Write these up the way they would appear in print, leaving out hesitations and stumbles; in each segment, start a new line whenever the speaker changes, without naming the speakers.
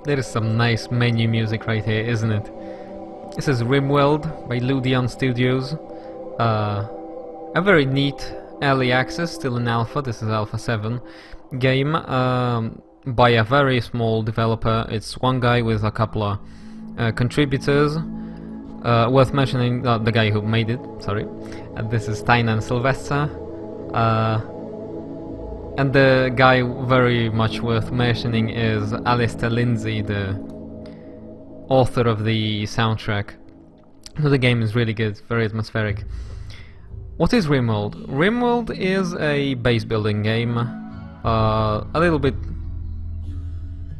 There is some nice menu music right here, isn't it? This is Rimworld by Ludion Studios. A very neat early access, still in alpha. This is Alpha 7 game by a very small developer. It's one guy with a couple of contributors. Worth mentioning, the guy who made it, sorry. This is Tynan Sylvester. And the guy very much worth mentioning is Alistair Lindsay, the author of the soundtrack. The game is really good, very atmospheric. What is Rimworld? Rimworld is a base building game, a little bit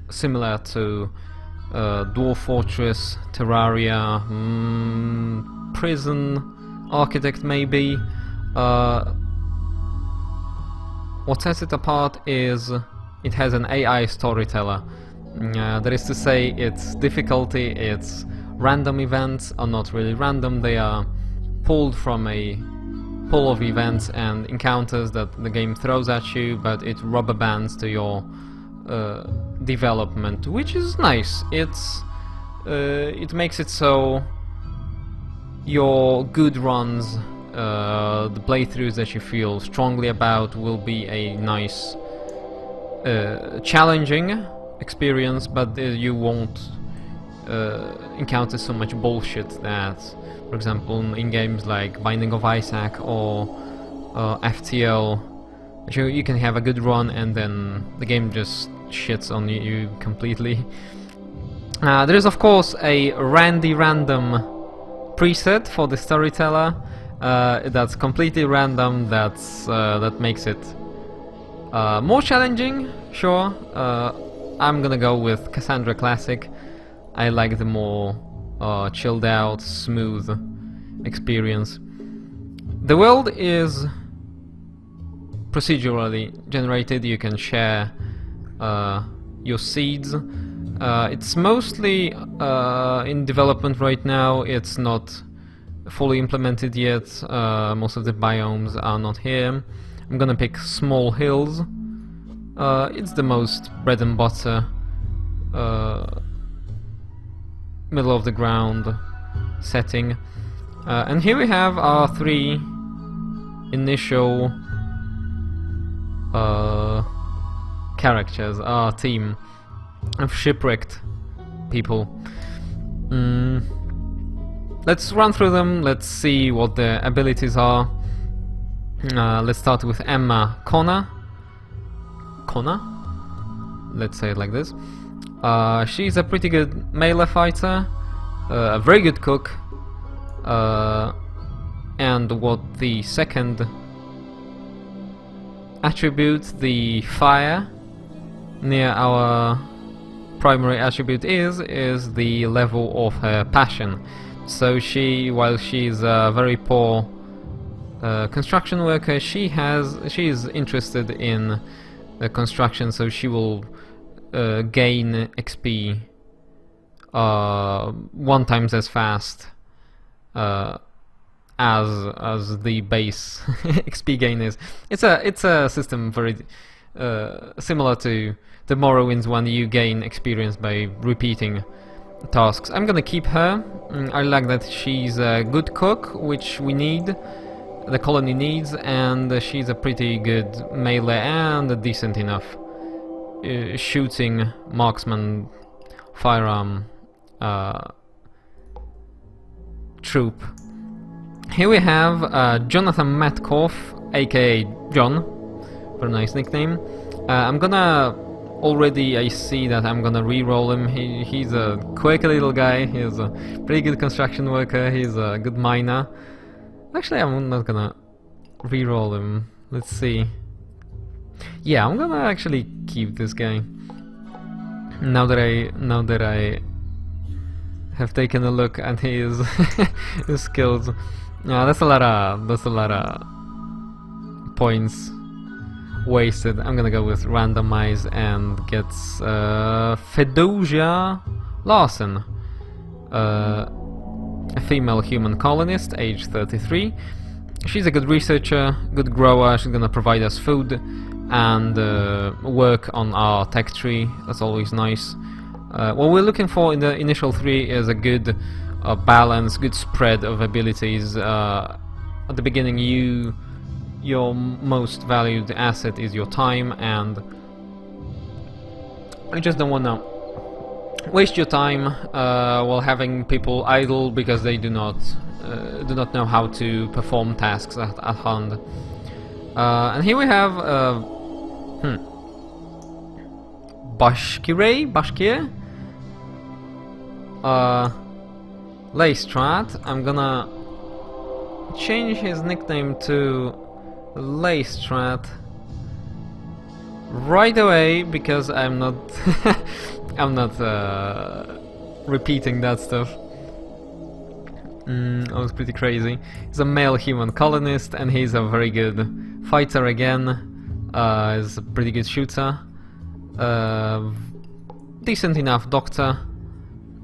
similar to Dwarf Fortress, Terraria, Prison Architect maybe. What sets it apart is it has an AI storyteller. That is to say, its difficulty, its random events are not really random, they are pulled from a pool of events and encounters that the game throws at you, but it rubber bands to your development, which is nice. It makes it so your good runs, the playthroughs that you feel strongly about, will be a nice, challenging experience, but you won't encounter so much bullshit that, for example, in games like Binding of Isaac or FTL, you can have a good run and then the game just shits on you completely. There is of course a random preset for the storyteller. That's completely random. That makes it more challenging. Sure, I'm gonna go with Cassandra Classic. I like the more chilled out, smooth experience. The world is procedurally generated. You can share your seeds. It's mostly in development right now. It's not fully implemented yet. Most of the biomes are not here. I'm gonna pick Small Hills. It's the most bread and butter, middle of the ground setting. And here we have our three initial characters, our team of shipwrecked people. Let's run through them, let's see what their abilities are. Let's start with Emma Connor. Let's say it like this. She's a pretty good melee fighter, a very good cook, and what the second attribute, the fire, near our primary attribute is the level of her passion. So while she's a very poor construction worker, she is interested in construction, so she will gain XP 1 times as fast as the base XP gain is. It's a system very similar to the Morrowind's one. You gain experience by repeating tasks. I'm gonna keep her. I like that she's a good cook, which we need, the colony needs, and she's a pretty good melee and a decent enough shooting marksman firearm troop. Here we have Jonathan Metcalf, aka John, very nice nickname. I see that I'm gonna re-roll him. He's a quirky little guy, he's a pretty good construction worker, he's a good miner. Actually, I'm not gonna re-roll him. Let's see. Yeah, I'm gonna actually keep this guy. Now that I have taken a look at his his skills. That's a lot of points wasted. I'm gonna go with randomize and get Fedosia Larson, a female human colonist, age 33. She's a good researcher, good grower. She's gonna provide us food and work on our tech tree. That's always nice. What we're looking for in the initial 3 is a good balance, good spread of abilities. At the beginning, your most valued asset is your time, and you just don't want to waste your time while having people idle because they do not know how to perform tasks at hand. And here we have Bashkir? Leistrat. I'm gonna change his nickname to Leistrat right away because I'm not I'm not repeating that stuff. That was pretty crazy. He's a male human colonist and he's a very good fighter again. He's a pretty good shooter. Decent enough doctor.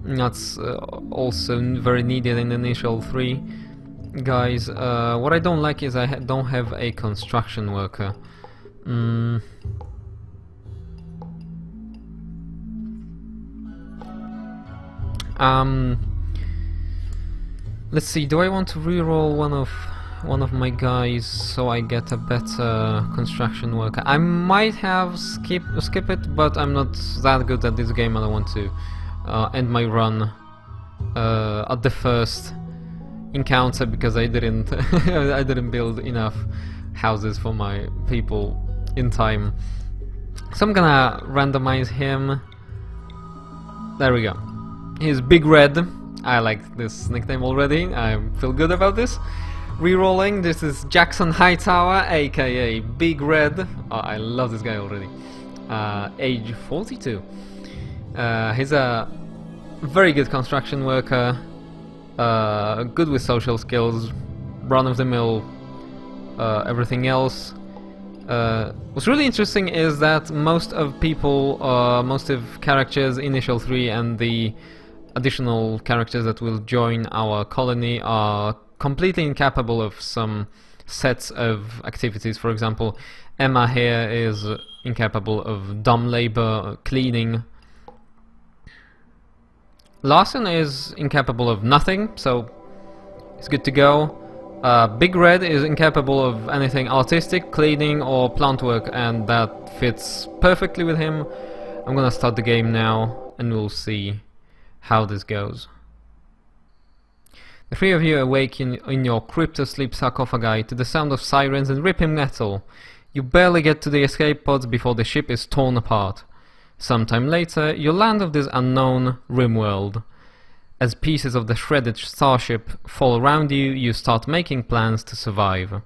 That's also very needed in the initial 3 guys. What I don't like is I don't have a construction worker. Let's see. Do I want to reroll one of my guys so I get a better construction worker? I might have skip it, but I'm not that good at this game. I don't want to end my run at the first encounter because I didn't I didn't build enough houses for my people in time. So I'm gonna randomize him. There we go. He's Big Red. I like this nickname already. I feel good about this. Rerolling, this is Jackson Hightower, aka Big Red. Oh, I love this guy already. Age 42. He's a very good construction worker, good with social skills, run-of-the-mill, everything else. What's really interesting is that most of characters, initial 3 and the additional characters that will join our colony are completely incapable of some sets of activities. For example, Emma here is incapable of dumb labor, cleaning. Larson is incapable of nothing, so it's good to go. Big Red is incapable of anything artistic, cleaning or plant work, and that fits perfectly with him. I'm gonna start the game now and we'll see how this goes. The 3 of you awake in your crypto-sleep sarcophagi to the sound of sirens and ripping metal. You barely get to the escape pods before the ship is torn apart. Sometime later, you land of this unknown Rimworld. As pieces of the shredded starship fall around you, you start making plans to survive.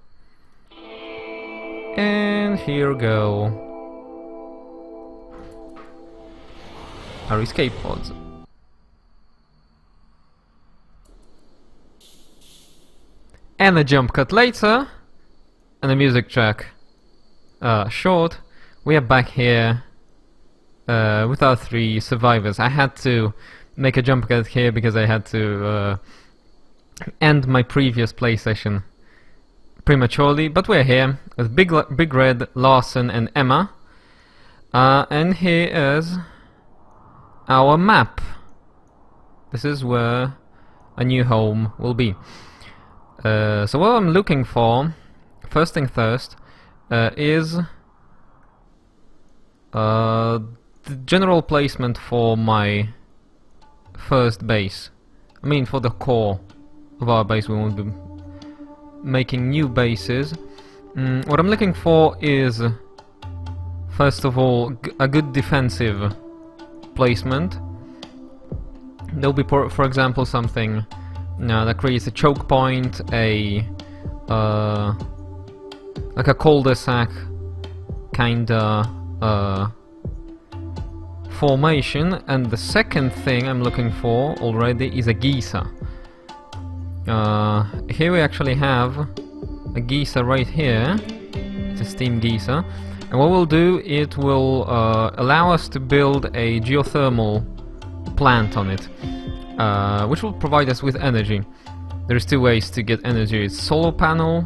And here go our escape pods. And a jump cut later, and a music track short. We are back here with our 3 survivors. I had to make a jump cut here because I had to end my previous play session prematurely, but we're here with Big Red, Larson and Emma. And here is our map. This is where a new home will be. So what I'm looking for, first thing first, is the general placement for my first base. I mean for the core of our base. We won't be making new bases. What I'm looking for is, first of all, a good defensive placement. There'll be, for example, something that creates a choke point, like a cul-de-sac kinda formation. And the second thing I'm looking for already is a geyser. Here we actually have a geyser right here. It's a steam geyser, and what we'll do, it will allow us to build a geothermal plant on it, which will provide us with energy. There's 2 ways to get energy. It's solar panel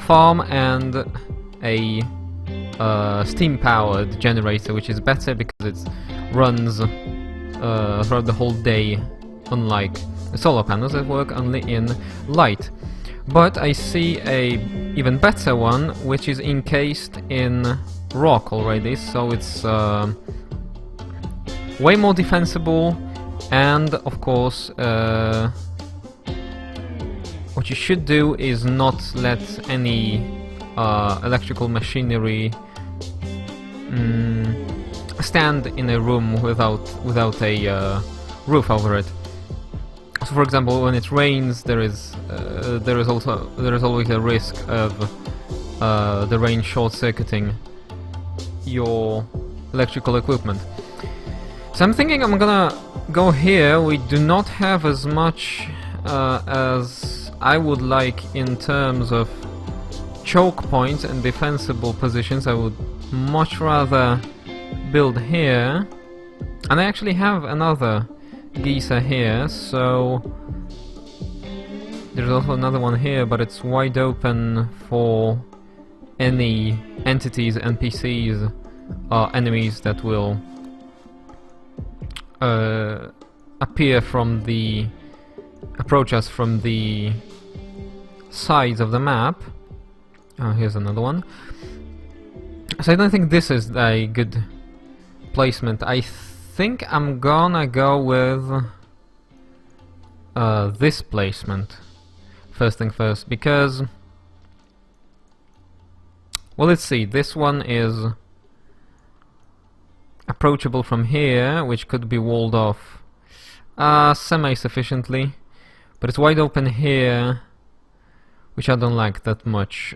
farm and a steam-powered generator, which is better because it runs throughout the whole day, unlike the solar panels that work only in light. But I see a even better one, which is encased in rock already, so it's way more defensible, and of course what you should do is not let any electrical machinery stand in a room without a roof over it. So, for example, when it rains, there is always a risk of the rain short-circuiting your electrical equipment. So I'm thinking I'm gonna go here. We do not have as much as I would like in terms of choke points and defensible positions. I would much rather build here, and I actually have another geyser here, so there's also another one here, but it's wide open for any entities, NPCs, or enemies that will approach us from the sides of the map. Oh, here's another one. So I don't think this is a good placement. I think I'm gonna go with this placement first thing first, because, well, let's see, this one is approachable from here, which could be walled off semi-sufficiently, but it's wide open here, which I don't like that much.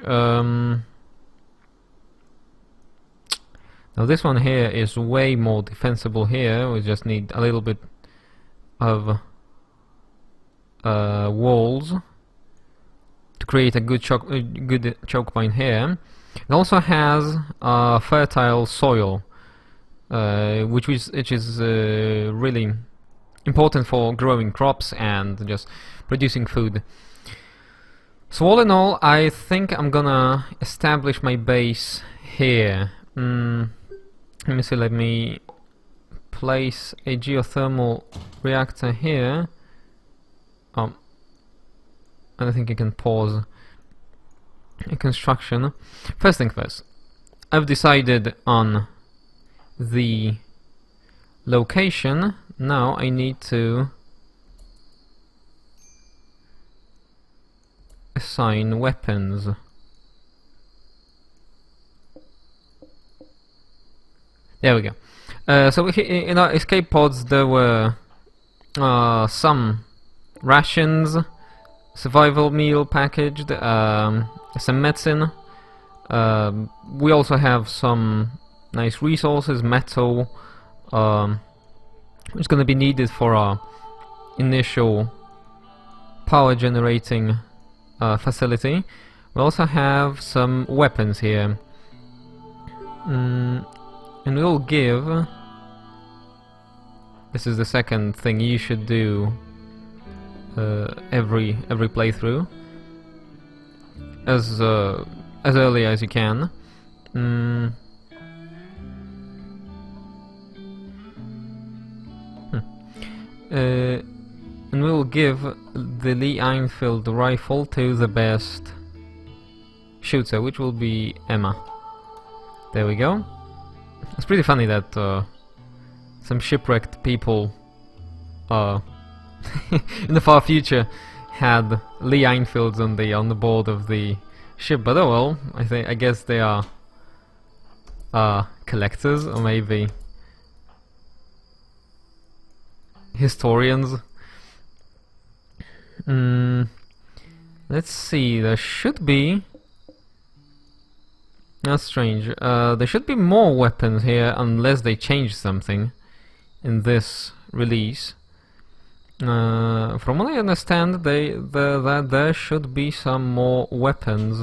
Now this one here is way more defensible here. We just need a little bit of walls to create a good choke point here. It also has fertile soil, which is really important for growing crops and just producing food. So all in all, I think I'm gonna establish my base here. Let me see, let me place a geothermal reactor here. Oh, I don't think you can pause a construction. First thing first, I've decided on the location. Now I need to assign weapons. There we go. So in our escape pods there were some rations, survival meal packaged, some medicine. We also have some nice resources, metal, which is going to be needed for our initial power generating facility. We also have some weapons here. And we'll give... This is the second thing you should do every playthrough, as early as you can. And we'll give the Lee Enfield rifle to the best shooter, which will be Emma. There we go. It's pretty funny that some shipwrecked people in the far future had Lee Enfields on the board of the ship, but oh well. I guess they are collectors, or maybe historians. Let's see. There should be. That's strange. There should be more weapons here, unless they change something in this release. From what I understand, that there should be some more weapons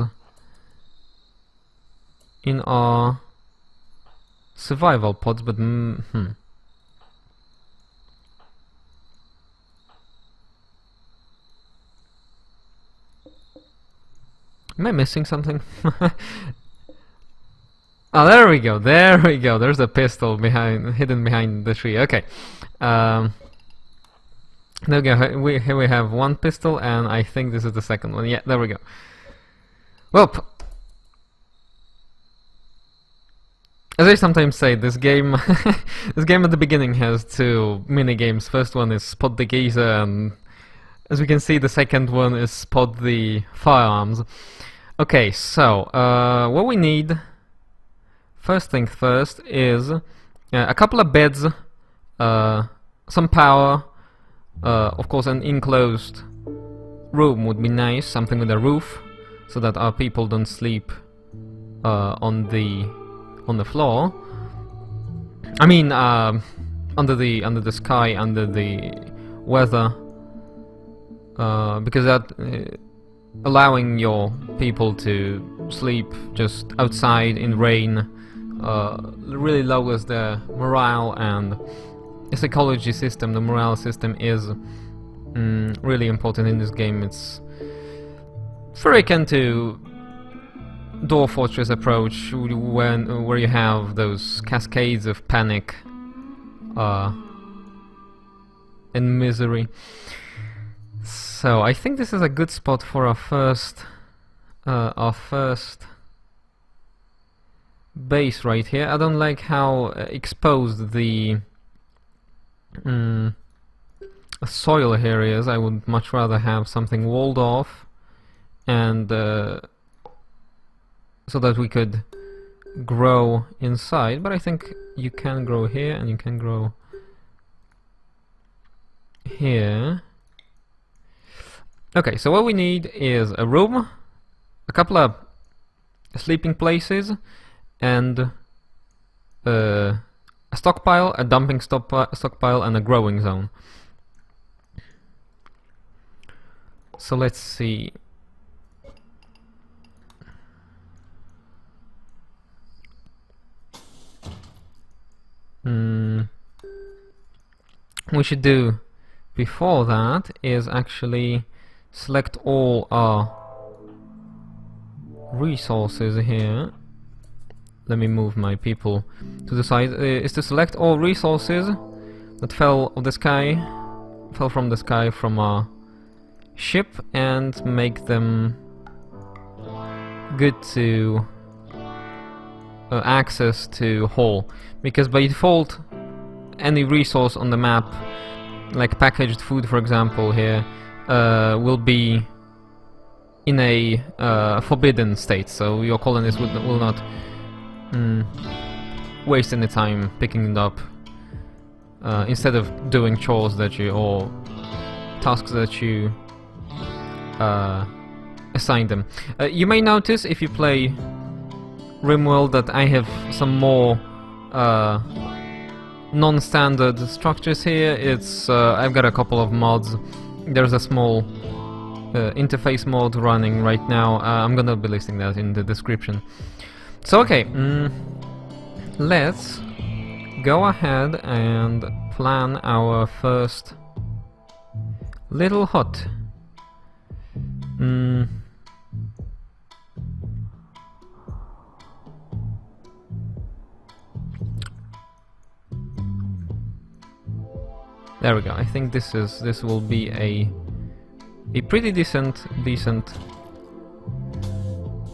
in our survival pods, but Am I missing something? Oh, there we go. There we go. There's a pistol hidden behind the tree. Okay. There we go. Here we have one pistol, and I think this is the second one. Yeah, there we go. Well, as I sometimes say, this game, this game at the beginning has two mini games. First one is spot the geezer, and as we can see, the second one is spot the firearms. Okay, so what we need, first thing first, is a couple of beds, some power, of course an enclosed room would be nice, something with a roof, so that our people don't sleep on the floor. I mean, under the sky, under the weather, because that allowing your people to sleep just outside in rain really lowers their morale, and the psychology system, the morale system, is really important in this game. It's very akin to Dwarf Fortress approach, where you have those cascades of panic and misery. So I think this is a good spot for our first base right here. I don't like how exposed the soil here is. I would much rather have something walled off, and so that we could grow inside. But I think you can grow here, and you can grow here. Okay, so what we need is a room, a couple of sleeping places, and a stockpile, a dumping stockpile, and a growing zone. So let's see. We should do before that is actually select all our resources here. Let me move my people to the side. Is to select all resources that fell from the sky from our ship, and make them good to access to haul, because by default any resource on the map, like packaged food for example here, will be in a forbidden state, so your colonists will not waste any time picking it up, instead of doing chores or tasks that you assign them. You may notice if you play Rimworld that I have some more non-standard structures here. It's I've got a couple of mods. There's a small interface mod running right now. I'm gonna be listing that in the description. So okay, let's go ahead and plan our first little hut. There we go. I think this will be a pretty decent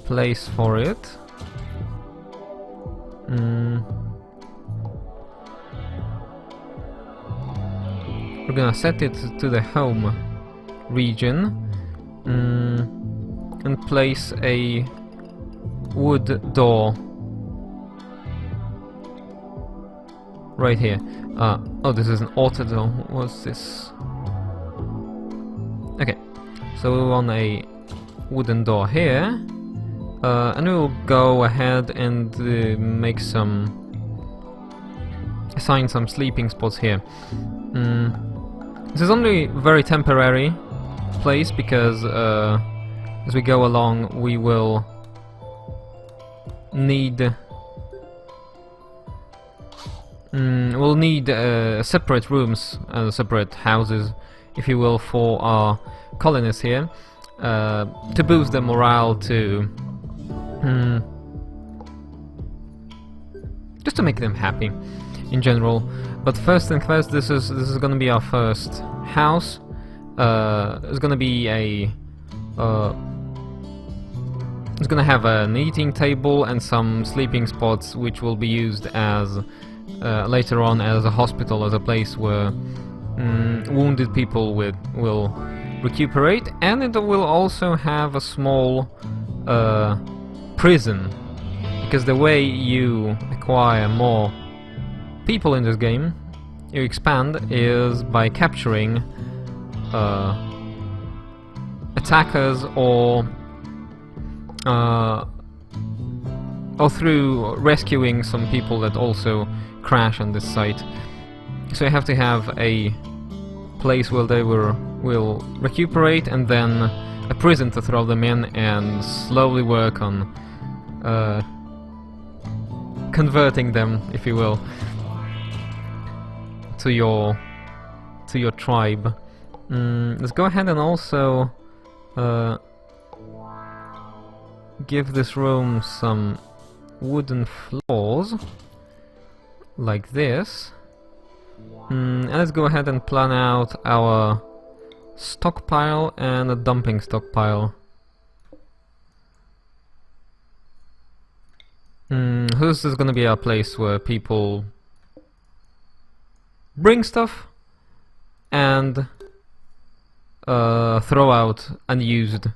place for it. We're gonna set it to the home region, and place a wood door right here. Oh, this is an auto door. What's this? Okay, so we want a wooden door here, and we'll go ahead and assign some sleeping spots here. This is only very temporary place, because as we go along we will need separate rooms, separate houses, if you will, for our colonists here, to boost their morale, to just to make them happy in general. But first thing first, this is gonna be our first house. It's gonna be a it's gonna have an eating table and some sleeping spots, which will be used as later on as a hospital, as a place where wounded people will recuperate, and it will also have a small prison, because the way you acquire more people in this game, you expand, is by capturing attackers or through rescuing some people that also crash on this site. So you have to have a place where they will recuperate, and then a prison to throw them in, and slowly work on converting them, if you will, to your tribe. Let's go ahead and also give this room some wooden floors, like this. And let's go ahead and plan out our stockpile and a dumping stockpile. This is gonna be a place where people bring stuff and throw out unused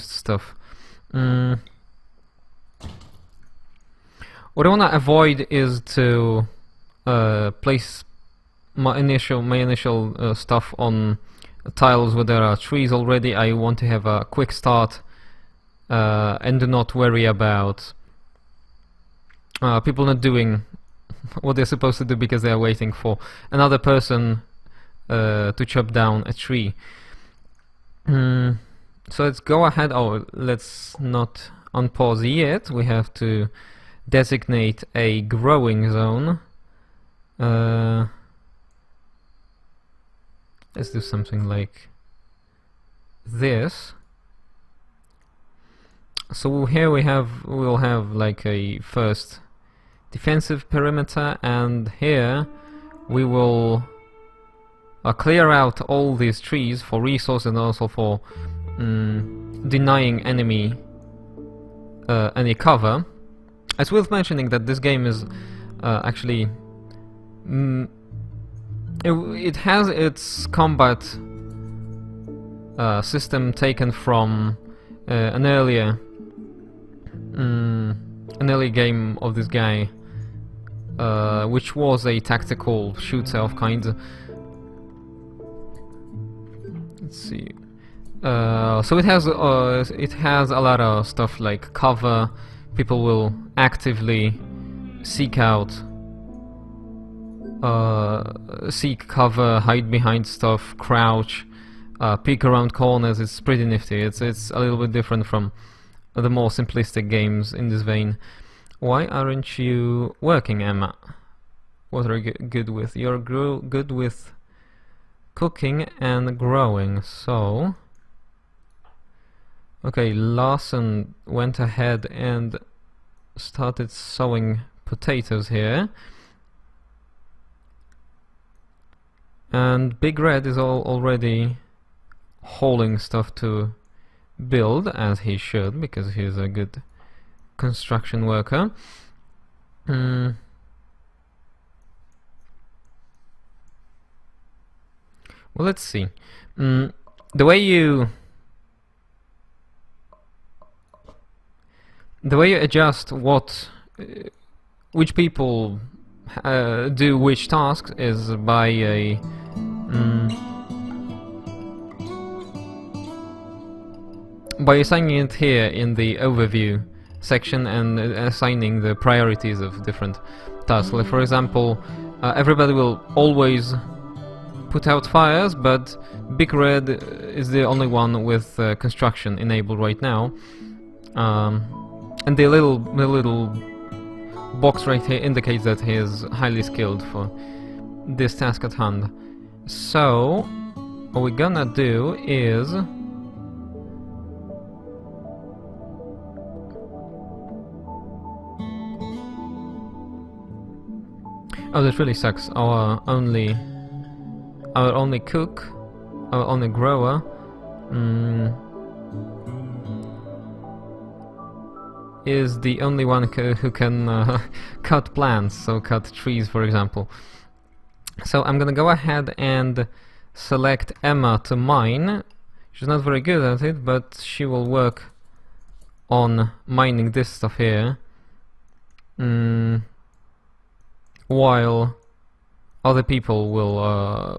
stuff. What I want to avoid is to place my initial stuff on tiles where there are trees already. I want to have a quick start and do not worry about people not doing what they're supposed to do because they are waiting for another person to chop down a tree. So let's go ahead. Oh, let's not unpause yet. We have to designate a growing zone. Let's do something like this. So here we'll have like a first defensive perimeter, and here we will clear out all these trees for resources and also for denying enemy any cover. It's worth mentioning that this game is actually it has its combat system taken from an earlier game of this guy, which was a tactical shooter of kind. Let's see. So it has a lot of stuff like cover. People will actively seek cover, hide behind stuff, crouch, peek around corners. It's pretty nifty. It's a little bit different from the more simplistic games in this vein. Why aren't you working, Emma? What are you good with? You're good with cooking and growing, so... Okay, Larson went ahead and started sowing potatoes here. And Big Red is already hauling stuff to build, as he should, because he's a good construction worker. Well, let's see. The way you adjust which people do which tasks is by assigning it here in the overview section and assigning the priorities of different tasks. Like, for example, everybody will always put out fires, but Big Red is the only one with construction enabled right now. And the little box right here indicates that he is highly skilled for this task at hand. So what we're gonna do is Oh, that really sucks. Our only cook, our only grower, is the only one who can cut plants, so cut trees, for example. So I'm gonna go ahead and select Emma to mine. She's not very good at it, but she will work on mining this stuff here, while other people will,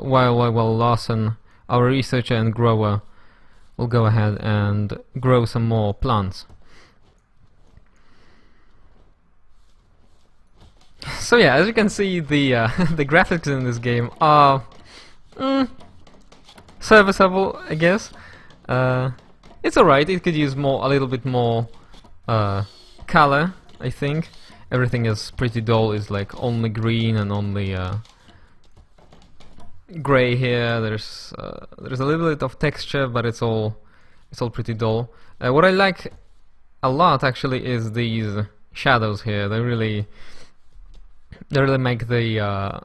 while Larson, our researcher and grower, will go ahead and grow some more plants. So yeah, as you can see, the the graphics in this game are serviceable, I guess. It's alright. It could use a little bit more color, I think. Everything is pretty dull. It's like only green and only gray here. There's a little bit of texture, but it's all pretty dull. What I like a lot actually is these shadows here. They really make the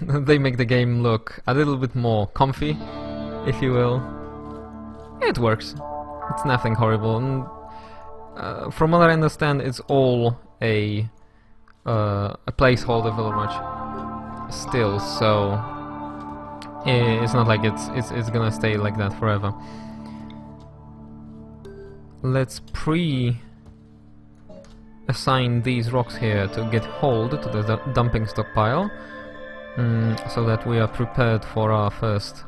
they make the game look a little bit more comfy, if you will. It works. It's nothing horrible, and from what I understand, it's all a placeholder very much still. So it's not like it's gonna stay like that forever. Let's assign these rocks here to get hold to the dumping stockpile, so that we are prepared for our first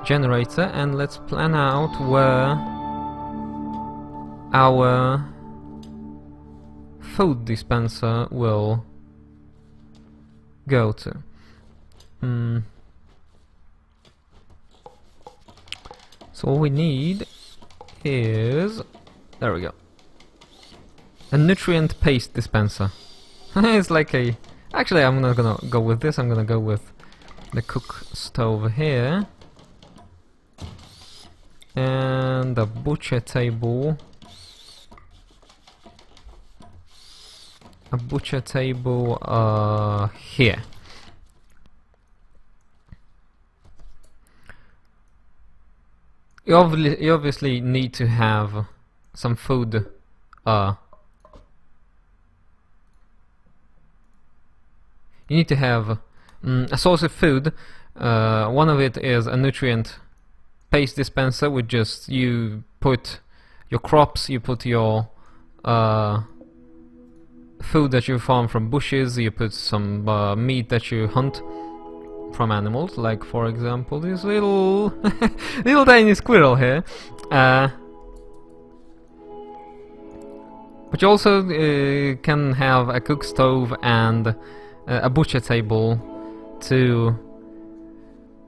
generator, and let's plan out where our food dispenser will go to. So all we need is, there we go, a nutrient paste dispenser. It's like a... Actually, I'm not gonna go with this, I'm gonna go with the cook stove here. And the butcher table. A butcher table here. You obviously need to have some food you need to have a source of food. One of it is a nutrient paste dispenser, with just you put your crops, you put your food that you farm from bushes, you put some meat that you hunt from animals, like for example this little little tiny squirrel here. But you also can have a cook stove and a butcher table to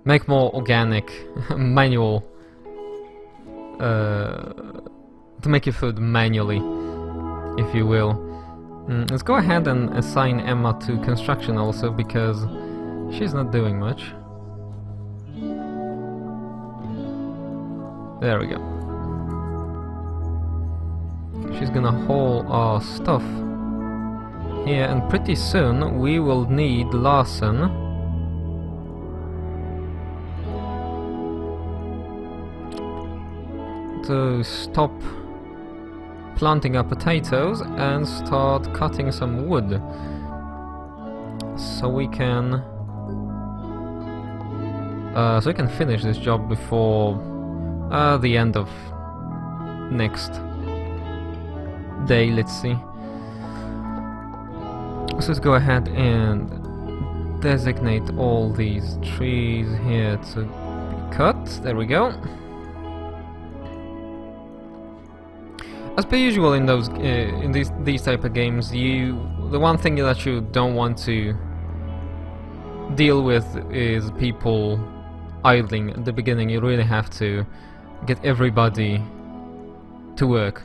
make more organic, manual, to make your food manually, if you will. Let's go ahead and assign Emma to construction also, because she's not doing much. There we go. She's gonna haul our stuff here, and pretty soon we will need Larson to stop planting our potatoes and start cutting some wood, so we can finish this job before the end of next day. Let's see. So let's go ahead and designate all these trees here to be cut. There we go. As per usual in those in these type of games, the one thing that you don't want to deal with is people idling at the beginning. You really have to get everybody to work.